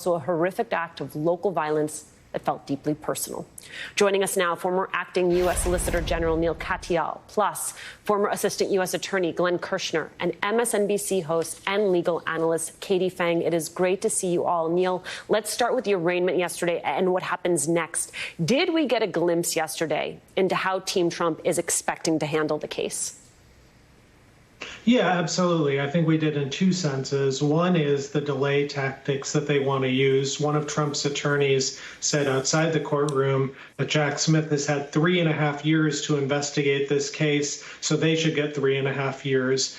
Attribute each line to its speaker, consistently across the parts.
Speaker 1: also a horrific act of local violence that felt deeply personal. Joining us now, former acting U.S. Solicitor General Neal Katyal, plus former Assistant U.S. Attorney Glenn Kirschner, and MSNBC host and legal analyst Katie Fang. It is great to see you all. Neal, let's start with the arraignment yesterday and what happens next. Did we get a glimpse yesterday into how Team Trump is expecting to handle the case?
Speaker 2: Yeah, absolutely. I think we did in two senses. One is the delay tactics that they want to use. One of Trump's attorneys said outside the courtroom that Jack Smith has had 3.5 years to investigate this case, so they should get 3.5 years.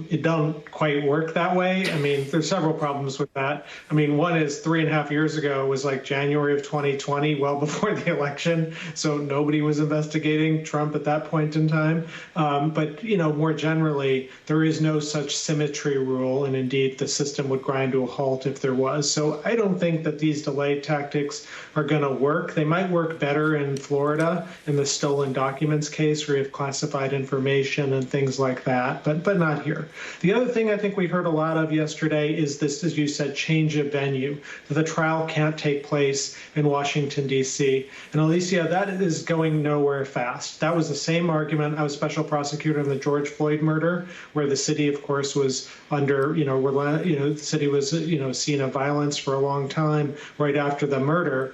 Speaker 2: It don't quite work that way. I mean, there's several problems with that. I mean, one is 3.5 years ago was like January of 2020, well before the election. So nobody was investigating Trump at that point in time. But, you know, more generally, there is no such symmetry rule. And indeed, the system would grind to a halt if there was. So I don't think that these delay tactics are going to work. They might work better in Florida in the stolen documents case where you have classified information and things like that, but not here. The other thing I think we heard a lot of yesterday is this, as you said, change of venue. The trial can't take place in Washington, D.C. And Alicia, that is going nowhere fast. That was the same argument. I was special prosecutor in the George Floyd murder, where the city, of course, was under, the city was, a scene of violence for a long time right after the murder.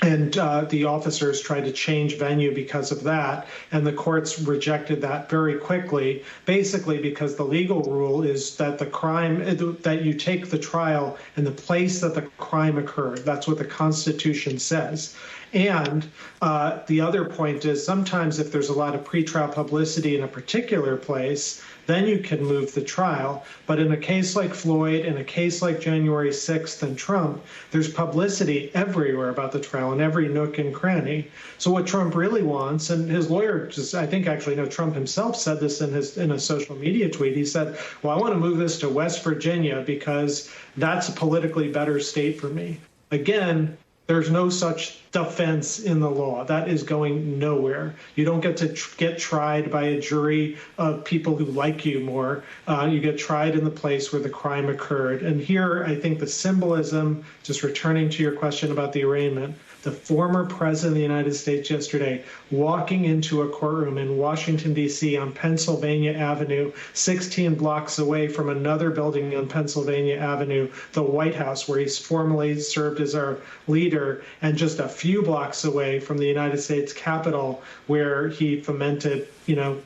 Speaker 2: And the officers tried to change venue because of that. And the courts rejected that very quickly, basically because the legal rule is that that you take the trial in the place that the crime occurred. That's what the Constitution says. And the other point is sometimes if there's a lot of pretrial publicity in a particular place, then you can move the trial. But in a case like Floyd, in a case like January 6th and Trump, there's publicity everywhere about the trial in every nook and cranny. So what Trump really wants, and his lawyer Trump himself said this in a social media tweet. He said, well, I want to move this to West Virginia because that's a politically better state for me. Again, there's no such defense in the law. That is going nowhere. You don't get to get tried by a jury of people who like you more. You get tried in the place where the crime occurred. And here, I think the symbolism, just returning to your question about the arraignment, the former president of the United States yesterday walking into a courtroom in Washington, D.C. on Pennsylvania Avenue, 16 blocks away from another building on Pennsylvania Avenue, the White House, where he's formerly served as our leader, and just a few blocks away from the United States Capitol, where he fomented,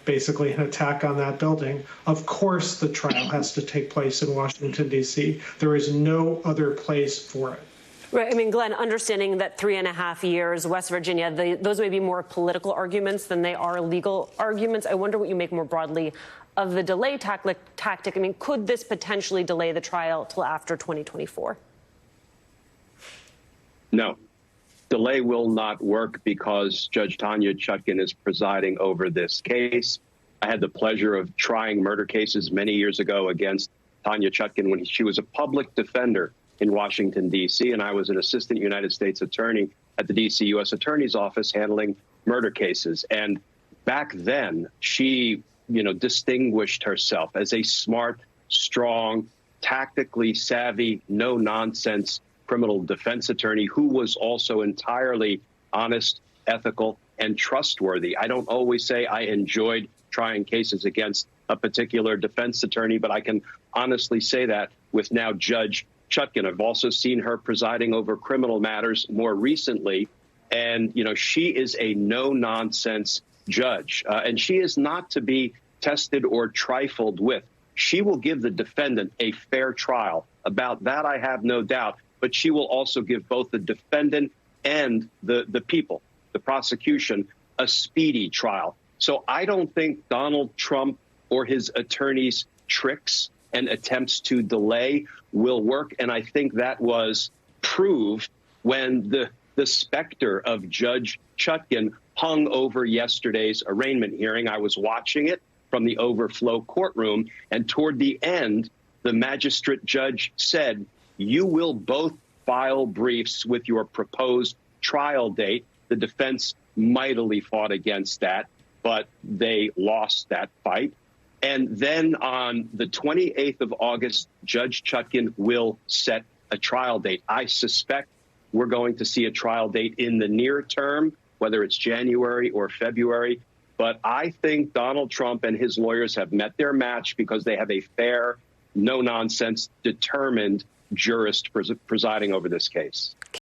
Speaker 2: basically an attack on that building. Of course, the trial has to take place in Washington, D.C. There is no other place for it.
Speaker 1: Right. I mean, Glenn, understanding that 3.5 years, West Virginia, those may be more political arguments than they are legal arguments. I wonder what you make more broadly of the delay tactic. I mean, could this potentially delay the trial till after 2024?
Speaker 3: No. Delay will not work because Judge Tanya Chutkan is presiding over this case. I had the pleasure of trying murder cases many years ago against Tanya Chutkan when she was a public defender in Washington, D.C., and I was an assistant United States attorney at the D.C. U.S. Attorney's Office handling murder cases. And back then, she, distinguished herself as a smart, strong, tactically savvy, no-nonsense criminal defense attorney who was also entirely honest, ethical, and trustworthy. I don't always say I enjoyed trying cases against a particular defense attorney, but I can honestly say that with now Judge Chutkan. I've also seen her presiding over criminal matters more recently. And, she is a no-nonsense judge. And she is not to be tested or trifled with. She will give the defendant a fair trial. About that, I have no doubt. But she will also give both the defendant and the people, the prosecution, a speedy trial. So I don't think Donald Trump or his attorneys' tricks and attempts to delay will work. And I think that was proved when the specter of Judge Chutkan hung over yesterday's arraignment hearing. I was watching it from the overflow courtroom, and toward the end, the magistrate judge said, you will both file briefs with your proposed trial date. The defense mightily fought against that, but they lost that fight. And then on the 28th of August, Judge Chutkan will set a trial date. I suspect we're going to see a trial date in the near term, whether it's January or February. But I think Donald Trump and his lawyers have met their match because they have a fair, no-nonsense, determined jurist presiding over this case.